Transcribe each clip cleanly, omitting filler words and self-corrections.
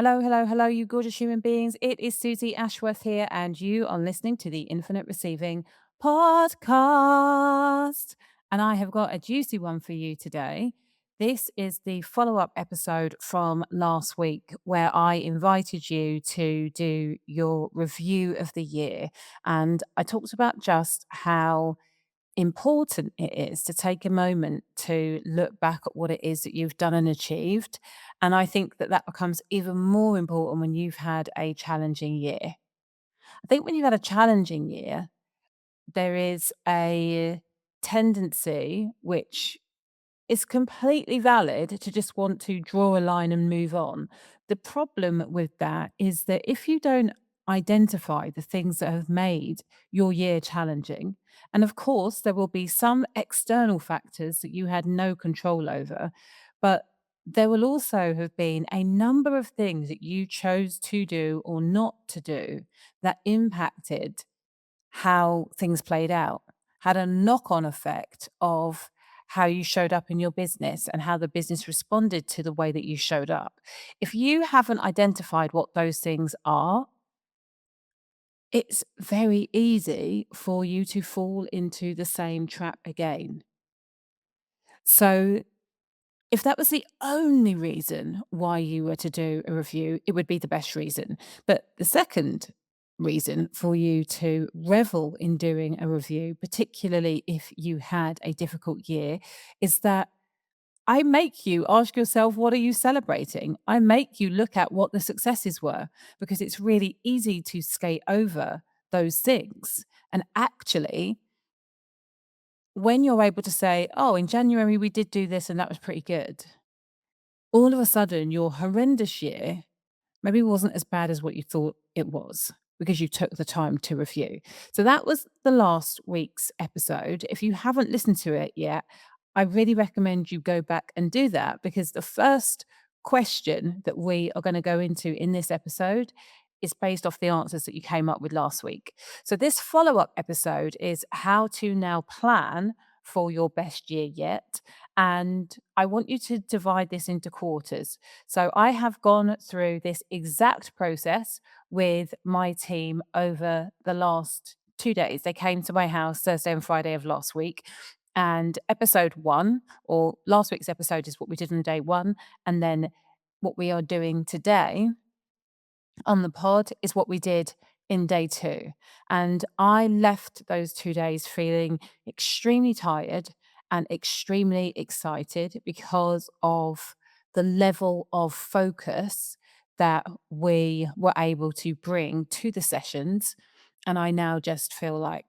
Hello, hello, hello, you gorgeous human beings. It is Susie Ashworth here, and you are listening to the Infinite Receiving Podcast. And I have got a juicy one for you today. This is the follow up episode from last week where I invited you to do your review of the year. And I talked about just how important it is to take a moment to look back at what it is that you've done and achieved. And I think that that becomes even more important when you've had a challenging year. I think when you've had a challenging year, there is a tendency, which it's completely valid to just want to draw a line and move on. The problem with that is that if you don't identify the things that have made your year challenging, and of course, there will be some external factors that you had no control over, but there will also have been a number of things that you chose to do or not to do that impacted how things played out, had a knock on effect of how you showed up in your business and how the business responded to the way that you showed up. If you haven't identified what those things are, it's very easy for you to fall into the same trap again. So, if that was the only reason why you were to do a review, it would be the best reason. But the second reason for you to revel in doing a review, particularly if you had a difficult year, is that I make you ask yourself, what are you celebrating? I make you look at what the successes were because it's really easy to skate over those things. And actually, when you're able to say, oh, in January we did do this and that was pretty good, all of a sudden your horrendous year maybe wasn't as bad as what you thought it was because you took the time to review. So that was the last week's episode. If you haven't listened to it yet, I really recommend you go back and do that because the first question that we are going to go into in this episode is based off the answers that you came up with last week. So this follow-up episode is how to now plan for your best year yet. And I want you to divide this into quarters. So I have gone through this exact process with my team over the last 2 days. They came to my house Thursday and Friday of last week. And episode one, or last week's episode, is what we did on day one. And then what we are doing today on the pod is what we did in day two. And I left those 2 days feeling extremely tired and extremely excited because of the level of focus that we were able to bring to the sessions. And I now just feel like,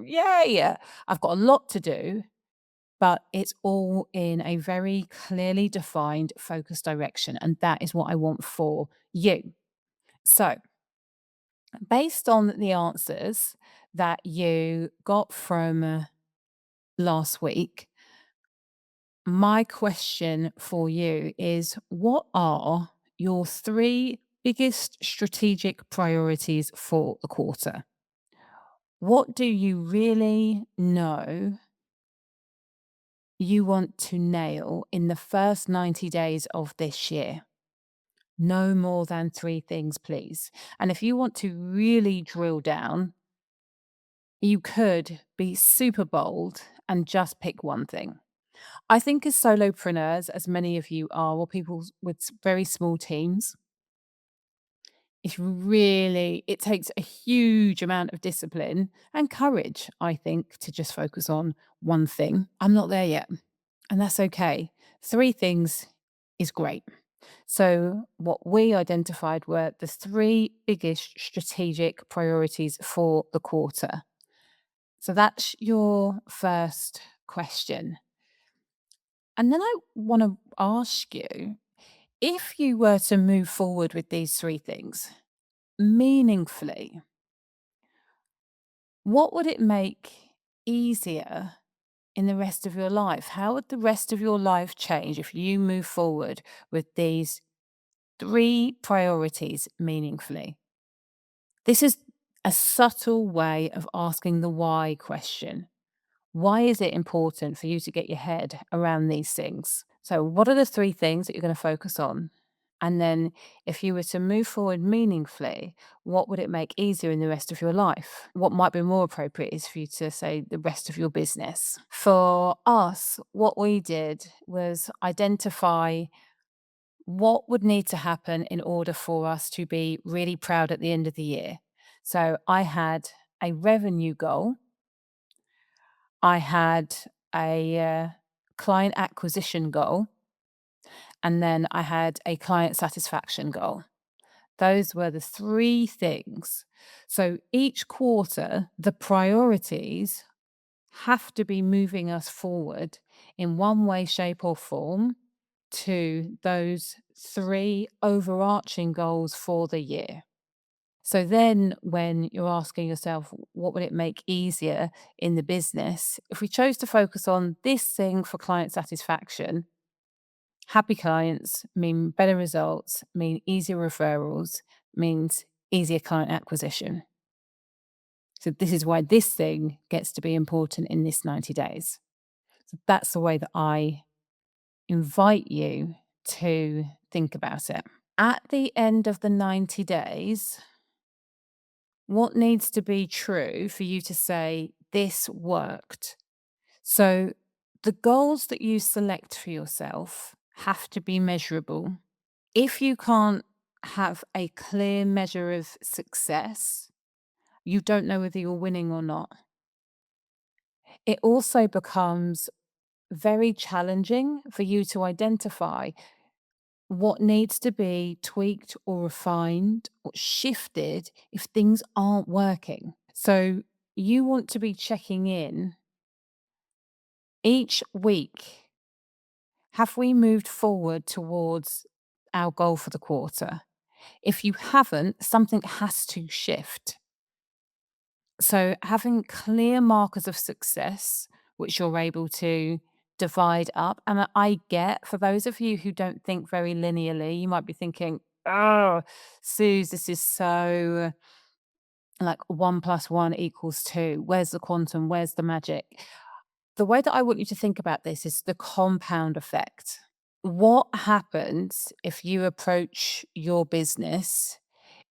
yeah, I've got a lot to do, but it's all in a very clearly defined focus direction. And that is what I want for you. So, based on the answers that you got from last week, my question for you is what are your three biggest strategic priorities for the quarter? What do you really know you want to nail in the first 90 days of this year? No more than three things, please. And if you want to really drill down, you could be super bold and just pick one thing. I think as solopreneurs, as many of you are, or people with very small teams, it takes a huge amount of discipline and courage, I think, to just focus on one thing. I'm not there yet, and that's okay. Three things is great. So, what we identified were the three biggest strategic priorities for the quarter. So that's your first question. And then I want to ask you, if you were to move forward with these three things meaningfully, what would it make easier in the rest of your life? How would the rest of your life change if you move forward with these three priorities meaningfully? This is a subtle way of asking the why question. Why is it important for you to get your head around these things? So, what are the three things that you're going to focus on? And then if you were to move forward meaningfully, what would it make easier in the rest of your life? What might be more appropriate is for you to say the rest of your business. For us, what we did was identify what would need to happen in order for us to be really proud at the end of the year. So I had a revenue goal, I had a client acquisition goal, and then I had a client satisfaction goal. Those were the three things. So each quarter, the priorities have to be moving us forward in one way, shape, or form to those three overarching goals for the year. So then, when you're asking yourself, what would it make easier in the business? If we chose to focus on this thing for client satisfaction, happy clients mean better results, mean easier referrals, means easier client acquisition. So, this is why this thing gets to be important in this 90 days. So, that's the way that I invite you to think about it. At the end of the 90 days, what needs to be true for you to say, this worked? So, the goals that you select for yourself have to be measurable. If you can't have a clear measure of success, you don't know whether you're winning or not. It also becomes very challenging for you to identify what needs to be tweaked or refined or shifted if things aren't working. So you want to be checking in each week. Have we moved forward towards our goal for the quarter? If you haven't, something has to shift. So having clear markers of success, which you're able to divide up. And I get for those of you who don't think very linearly, you might be thinking, oh, Suze, this is so like 1 + 1 = 2. Where's the quantum? Where's the magic? The way that I want you to think about this is the compound effect. What happens if you approach your business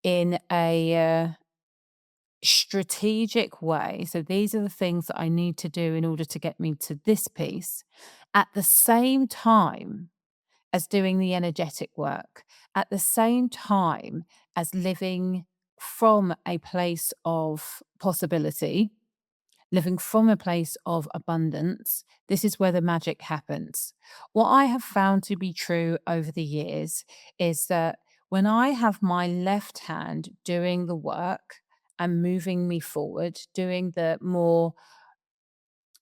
in a strategic way? So these are the things that I need to do in order to get me to this piece at the same time as doing the energetic work, at the same time as living from a place of possibility, living from a place of abundance. This is where the magic happens. What I have found to be true over the years is that when I have my left hand doing the work and moving me forward, doing the more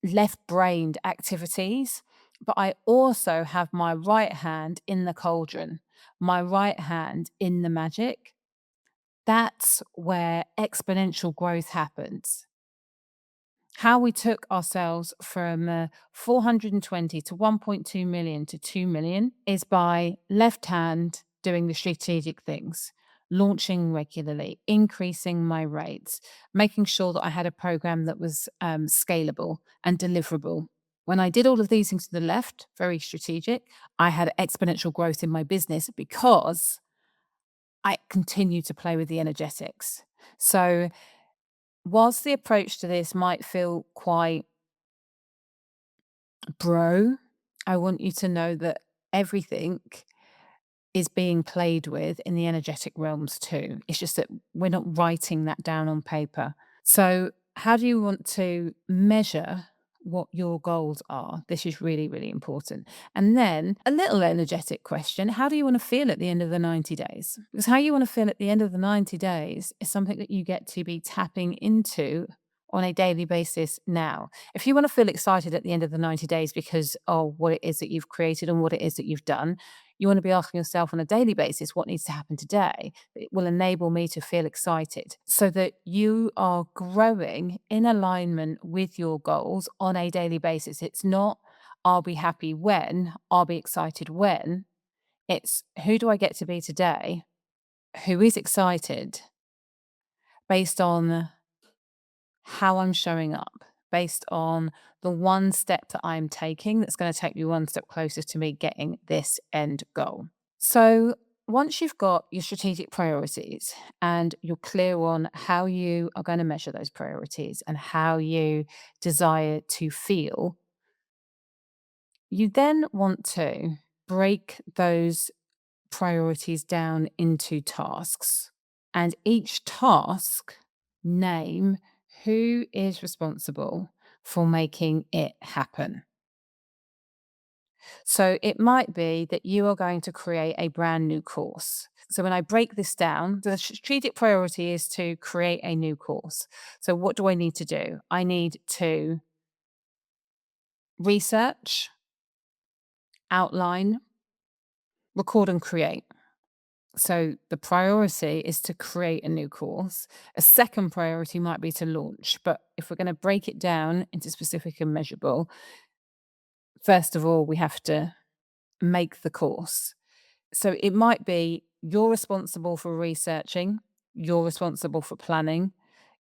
left brained activities, but I also have my right hand in the cauldron, my right hand in the magic. That's where exponential growth happens. How we took ourselves from 420 to 1.2 million to 2 million is by left hand doing the strategic things, launching regularly, increasing my rates, making sure that I had a program that was scalable and deliverable. When I did all of these things to the left, very strategic, I had exponential growth in my business because I continued to play with the energetics. So, whilst the approach to this might feel quite bro, I want you to know that everything is being played with in the energetic realms too. It's just that we're not writing that down on paper. So, how do you want to measure what your goals are? This is really, really important. And then a little energetic question: how do you want to feel at the end of the 90 days? Because how you want to feel at the end of the 90 days is something that you get to be tapping into on a daily basis now. If you want to feel excited at the end of the 90 days because of what it is that you've created and what it is that you've done, you want to be asking yourself on a daily basis, what needs to happen today that will enable me to feel excited so that you are growing in alignment with your goals on a daily basis. It's not, I'll be happy when, I'll be excited when. It's who do I get to be today? Who is excited based on how I'm showing up, based on the one step that I'm taking that's going to take me one step closer to me getting this end goal. So, Once you've got your strategic priorities and you're clear on how you are going to measure those priorities and how you desire to feel, you then want to break those priorities down into tasks. And each task, name who is responsible for making it happen. So it might be that you are going to create a brand new course. So when I break this down, the strategic priority is to create a new course. So what do I need to do? I need to research, outline, record, and create. So the priority is to create a new course. A second priority might be to launch. But if we're going to break it down into specific and measurable, first of all, we have to make the course. So it might be you're responsible for researching, you're responsible for planning,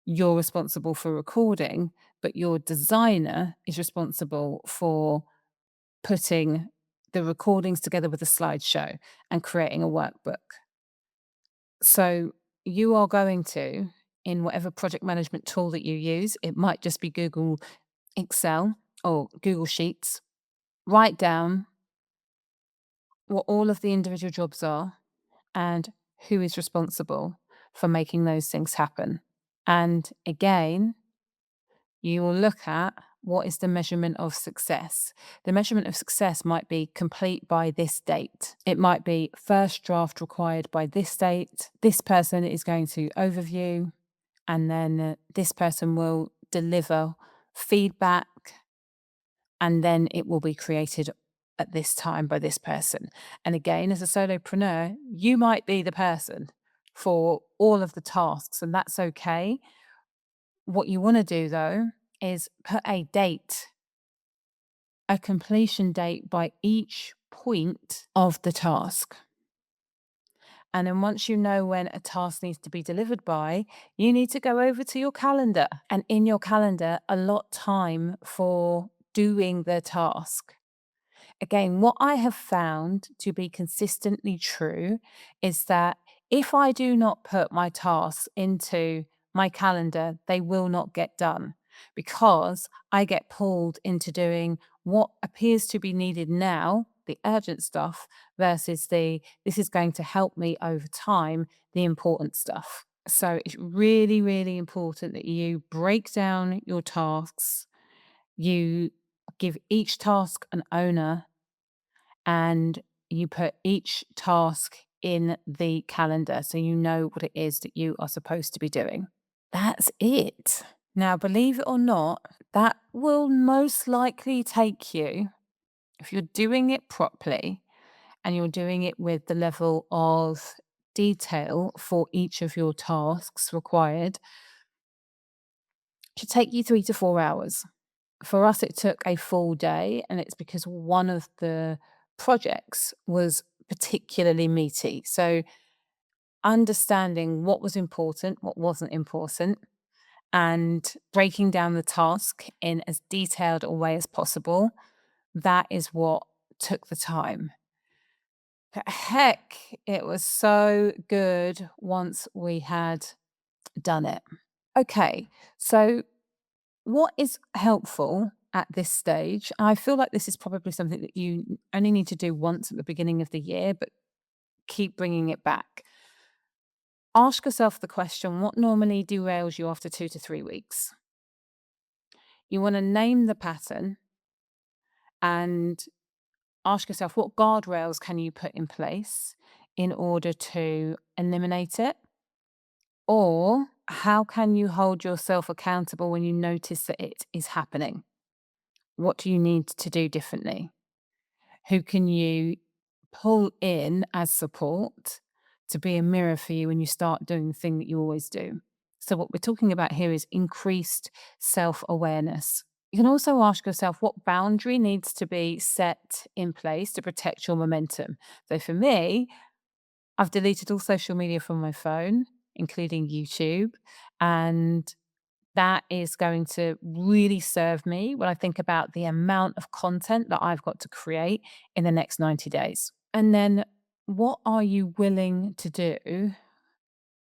you're responsible for recording, but your designer is responsible for putting the recordings together with a slideshow and creating a workbook. So you are going to, in whatever project management tool that you use, it might just be Google Excel or Google Sheets, write down what all of the individual jobs are and who is responsible for making those things happen. And again, you will look at what is the measurement of success. The measurement of success might be complete by this date. It might be first draft required by this date. This person is going to overview, and then this person will deliver feedback, and then it will be created at this time by this person. And again, as a solopreneur, you might be the person for all of the tasks, and that's okay. What you want to do though is put a date, a completion date by each point of the task. And then once you know when a task needs to be delivered by, you need to go over to your calendar and in your calendar, allot time for doing the task. Again, what I have found to be consistently true is that if I do not put my tasks into my calendar, they will not get done because I get pulled into doing what appears to be needed now, the urgent stuff, versus the this is going to help me over time, the important stuff. So it's really, really important that you break down your tasks, you give each task an owner and you put each task in the calendar so you know what it is that you are supposed to be doing. That's it. Now, believe it or not, that will most likely take you, if you're doing it properly and you're doing it with the level of detail for each of your tasks required, should take you 3 to 4 hours. For us, it took a full day, and it's because one of the projects was particularly meaty. So, understanding what was important, what wasn't important, and breaking down the task in as detailed a way as possible, that is what took the time. But heck, it was so good once we had done it. Okay, so what is helpful at this stage, I feel like this is probably something that you only need to do once at the beginning of the year, but keep bringing it back. Ask yourself the question, what normally derails you after 2 to 3 weeks? You want to name the pattern and ask yourself, what guardrails can you put in place in order to eliminate it? Or how can you hold yourself accountable when you notice that it is happening? What do you need to do differently? Who can you pull in as support to be a mirror for you when you start doing the thing that you always do? So, what we're talking about here is increased self awareness. You can also ask yourself what boundary needs to be set in place to protect your momentum. So, for me, I've deleted all social media from my phone, including YouTube. And that is going to really serve me when I think about the amount of content that I've got to create in the next 90 days. And then What are you willing to do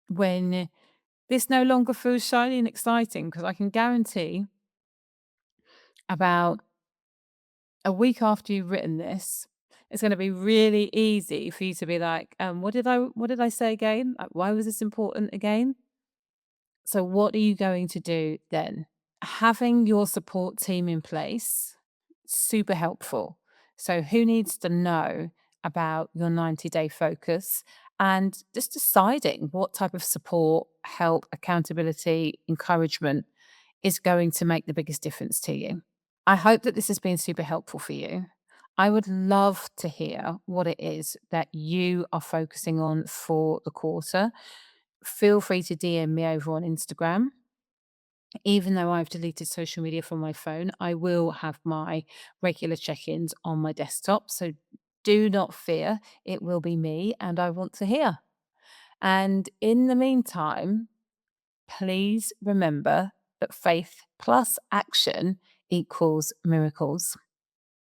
when this no longer feels shiny and exciting? Because I can guarantee about a week after you've written this, it's going to be really easy for you to be like, what did I say again? Like, why was this important again? So what are you going to do then? Having your support team in place, super helpful. So who needs to know about your 90-day focus and just deciding what type of support, help, accountability, encouragement is going to make the biggest difference to you. I hope that this has been super helpful for you. I would love to hear what it is that you are focusing on for the quarter. Feel free to DM me over on Instagram. Even though I've deleted social media from my phone, I will have my regular check ins on my desktop. So do not fear, it will be me and I want to hear. And in the meantime, please remember that faith plus action equals miracles.